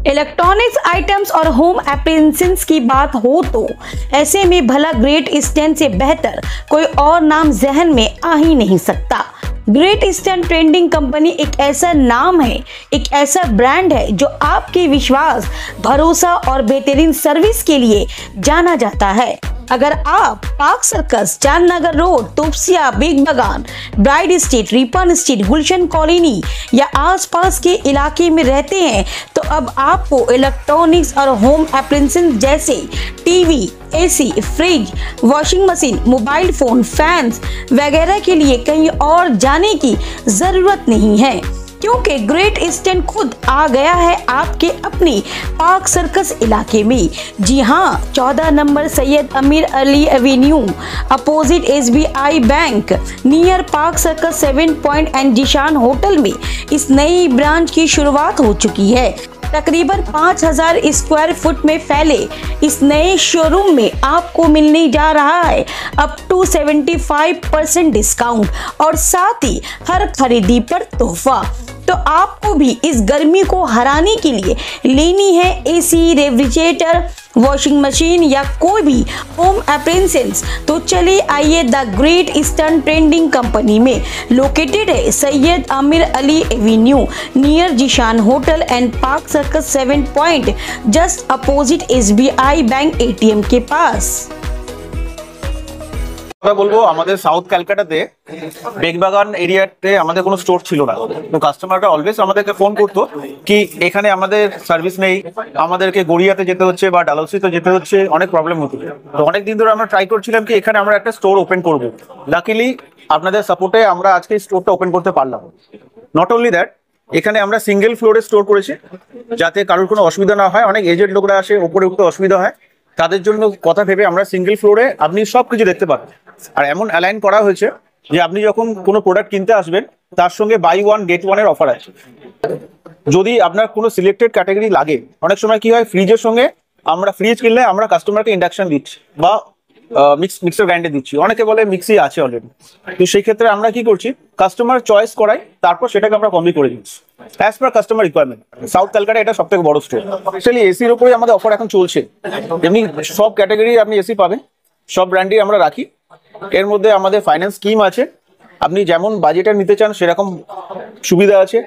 Electronics items और home appliances की बात हो तो ऐसे में भला ग्रेट ईस्टर्न से बेहतर कोई और नाम जहन में आ ही नहीं सकता। ग्रेट ईस्टर्न ट्रेडिंग कंपनी एक ऐसा नाम है, एक ऐसा ब्रांड है जो आपके विश्वास, भरोसा और बेहतरीन सर्विस के लिए जाना जाता है। अगर आप park circus, Chandnagar road, Topsia, big बागान, ब्राइड स्ट्रीट, रिपन स्ट्रीट, गुलशन कॉलोनी या आसपास के इलाके में रहते हैं तो अब आपको इलेक्ट्रॉनिक्स और होम अप्लायंसेस जैसे TV, AC, fridge, washing machine, mobile phone, fans वगैरह के लिए कहीं और जाने की जरूरत नहीं है, क्योंकि ग्रेट ईस्टर्न खुद आ गया है आपके अपनी पार्क सर्कस इलाके में। जी हाँ, 14 नंबर Syed Amir Ali avenue, opposite SBI bank, near Park Circus 7 point and Zeeshan hotel में इस नई ब्रांच की शुरुआत हो चुकी है। तकरीबन 5000 स्क्वायर फुट में फैले इस नए शोरूम में आपको मिलने जा रहा है अप टू 75% डिस्काउंट और साथ ही हर खरीदी पर तोहफा। तो आपको भी इस गर्मी को हराने के लिए लेनी है एसी, रेफ्रिजरेटर, वॉशिंग मशीन या कोई भी होम अप्लायंसेस, तो चले आइए the Great Eastern Trading Company में। लोकेटेड है Syed Amir Ali avenue, near Zeeshan hotel and Park Circus 7 point, just opposite SBI bank ATM के पास। বলবো আমাদের সাউথ ক্যালকাটাতে বেগবাগান এরিয়াতে আমাদের কোনো স্টোর ছিল না। তো কাস্টমাররা অলওয়েজ আমাদেরকে ফোন করতো কি এখানে আমাদের সার্ভিস নেই, আমাদেরকে গড়িয়াতে যেতে হচ্ছে বা ডালহৌসিতে যেতে হচ্ছে, অনেক প্রবলেম হতো। তো অনেক দিন ধরে আমরা ট্রাই করছিলাম কি এখানে আমরা একটা স্টোর ওপেন করব। লাকিলি আপনাদের সাপোর্টে আমরা আজকে স্টোরটা ওপেন করতে পারলাম। নট অনলি দ্যাট, এখানে আমরা সিঙ্গেল ফ্লোরে স্টোর করেছি যাতে কারোর কোনো অসুবিধা না হয়। অনেক এজেড লোকরা আসে, ওপরে উঠতে অসুবিধা হয়, তাদের জন্য কথা ভেবে আমরা সিঙ্গেল ফ্লোরে আপনি সবকিছু দেখতে পাবেন। আর এমন অ্যালাইন করা হয়েছে যে আপনি যখন কোনো প্রোডাক্ট কিনতে আসবেন তার সঙ্গে বাই ওয়ান গেট ওয়ান এর অফার আছে। যদি আপনার কোনো সিলেক্টেড ক্যাটাগরি লাগে, অনেক সময় কি হয় ফ্রিজের সঙ্গে আমরা ফ্রিজ কিনলে আমরা কাস্টমারকে ইন্ডাকশন দিচ্ছি বা মিক্সার গ্রাইন্ডার দিচ্ছি, অনেকে বলে মিক্সি আছে অলরেডি। তো সেই ক্ষেত্রে আমরা কি করছি, কাস্টমার চয়েস করাই, তারপর সেটাকে আমরা কমই করে দিচ্ছি as per customer requirement. South Calcutta এটা সবথেকে বড় স্টোর। অ্যাকচুয়ালি এসির উপরে আমাদের অফার এখন চলছে। এমনি সব ক্যাটাগরি আপনি এসি পাবেন, সব ব্র্যান্ডই আমরা রাখি। এর মধ্যে আমাদের ফাইন্যান্স স্কিম আছে, আপনি যেমন বাজেটের নিতে চান সেরকম সুবিধা আছে।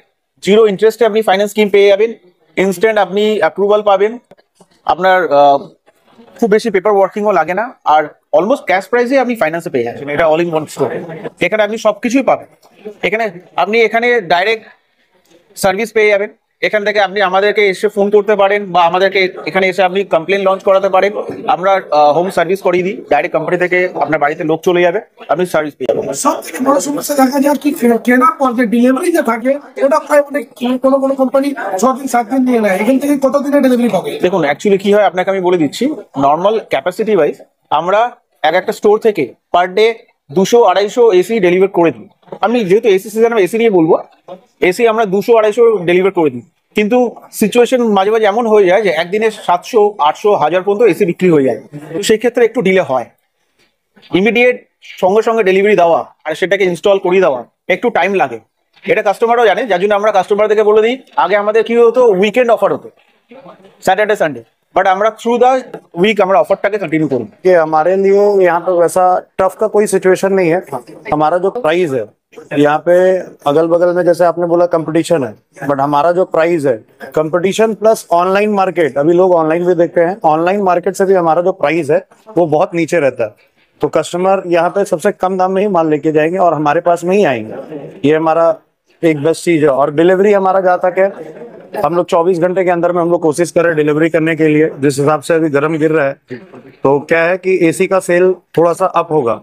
জিরো ইন্টারেস্টে আপনি ফাইন্যান্স স্কিম পেয়ে যাবেন, ইনস্ট্যান্ট আপনি অ্যাপ্রুভাল পাবেন, আপনার খুব বেশি পেপার ওয়ার্কিংও লাগে না, আর অলমোস্ট ক্যাশ প্রাইসে আপনি ফাইন্যান্সে পেয়ে যাচ্ছেন। এটা অল ইন ওয়ান স্টোর, এখানে আপনি সবকিছুই পাবেন। এখানে ডাইরেক্ট সার্ভিস পেয়ে যাবেন। এখান থেকে আপনি আমাদেরকে এসে ফোন করতে পারেন বা আমাদেরকে এখানে এসে আপনি কমপ্লেন লঞ্চ করাতে পারেন। আমরা হোম সার্ভিস করিয়ে দিই, ডাইরেক্ট কোম্পানি থেকে আপনার বাড়িতে লোক চলে যাবে, আপনি সার্ভিস পেয়ে যাবেন। সবথেকে বড় সমস্যা দেখা যায় কি কেনার পর যে ডেলিভারি যে থাকে ওটা প্রায় অনেক কোনো কোম্পানি 6 দিন 7 দিন নিয়ে নেয়, এখান থেকে কত দিনে ডেলিভারি পাবে? দেখুন অ্যাকচুয়ালি কি হয় আপনাকে আমি বলে দিচ্ছি। নর্মাল ক্যাপাসিটি ওয়াইজ আমরা একটা স্টোর থেকে পার ডে 200-250 এসি ডেলিভার করে দিই। আমি যেহেতু এসি সিজন, আমি এসি নিয়ে বলবো, এসি আমরা 200-250 ডেলিভার করে দিই। কিন্তু সিচুয়েশন মাঝে মাঝে এমন হয়ে যায় যে একদিনে 700-800-1000 পর্যন্ত এসি বিক্রি হয়ে যায়। সেই ক্ষেত্রে একটু ডিলে হয়। ইমিডিয়েট সঙ্গে সঙ্গে ডেলিভারি দেওয়া আর সেটাকে ইনস্টল করিয়ে দেওয়া একটু টাইম লাগে, এটা কাস্টমারও জানে। যার জন্য আমরা কাস্টমারদেরকে বলে দিই, আগে আমাদের কি হতো উইকেন্ড অফার হতো, सैटरडे संडे, बट हमारा थ्रू द वीक हमारा ऑफर टाके कंटिन्यू करूँ। कि हमारे लिए यहाँ पे वैसा टफ का कोई सिचुएशन नहीं है। हमारा जो प्राइस है यहाँ पे अगल बगल में जैसे आपने बोला कंपटीशन है, बट हमारा जो प्राइस है कंपटीशन प्लस ऑनलाइन मार्केट, अभी लोग ऑनलाइन भी देखते हैं, ऑनलाइन मार्केट से भी हमारा जो प्राइस है वो बहुत नीचे रहता है। तो कस्टमर यहाँ पे सबसे कम दाम में ही माल लेके जाएंगे और हमारे पास में ही आएंगे। ये हमारा एक बेस्ट चीज है। और डिलीवरी हमारा जहाँ तक है, हम लोग 24 घंटे के अंदर में हम लोग कोशिश करें डिलीवरी करने के लिए। जिस हिसाब से अभी गर्म गिर रहा है तो क्या है कि एसी का सेल थोड़ा सा अप होगा,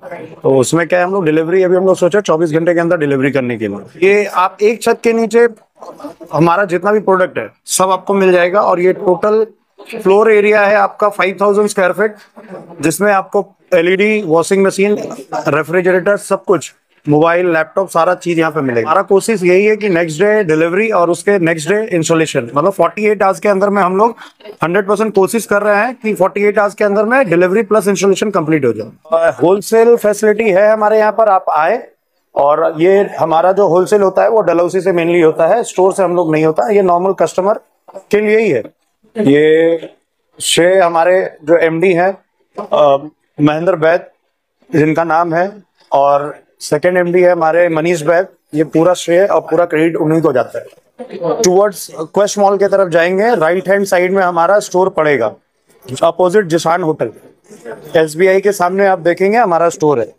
तो उसमें क्या है हम लोग डिलीवरी अभी हम लोग सोचे 24 घंटे के अंदर डिलीवरी करने के लिए। ये आप एक छत के नीचे हमारा जितना भी प्रोडक्ट है सब आपको मिल जाएगा। और ये टोटल फ्लोर एरिया है आपका 5000 स्क्वायर फीट, जिसमें आपको LED, वॉशिंग मशीन, रेफ्रिजरेटर, सब कुछ, मोबाइल, लैपटॉप, सारा चीज यहाँ पे मिलेगा। हमारा कोशिश यही है कि नेक्स्ट डे डिलीवरी और उसके नेक्स्ट डे इंस्टॉलेशन, मतलब 48 आवर्स के अंदर में हम लोग 100% कोशिश कर रहे हैं कि 48 आवर्स के अंदर में डिलीवरी प्लस इंस्टॉलेशन कंप्लीट हो जाए। होलसेल फैसिलिटी है हमारे यहाँ पर, आप आए। और ये हमारा जो होलसेल होता है वो डलहौसी से मेनली होता है, स्टोर से हम लोग नहीं होता है, ये नॉर्मल कस्टमर के लिए ही है। ये श्रेय हमारे जो एमडी हैं महेंद्र बैद जिनका नाम है, और सेकंड एमडी है हमारे मनीष बैद। ये पूरा श्रेय और पूरा क्रेडिट उन्हीं को जाता है। टुवर्ड्स क्वेस्ट मॉल की तरफ जाएंगे, राइट हैंड साइड में हमारा स्टोर पड़ेगा, अपोजिट जिशान होटल। SBI के सामने आप देखेंगे हमारा स्टोर है।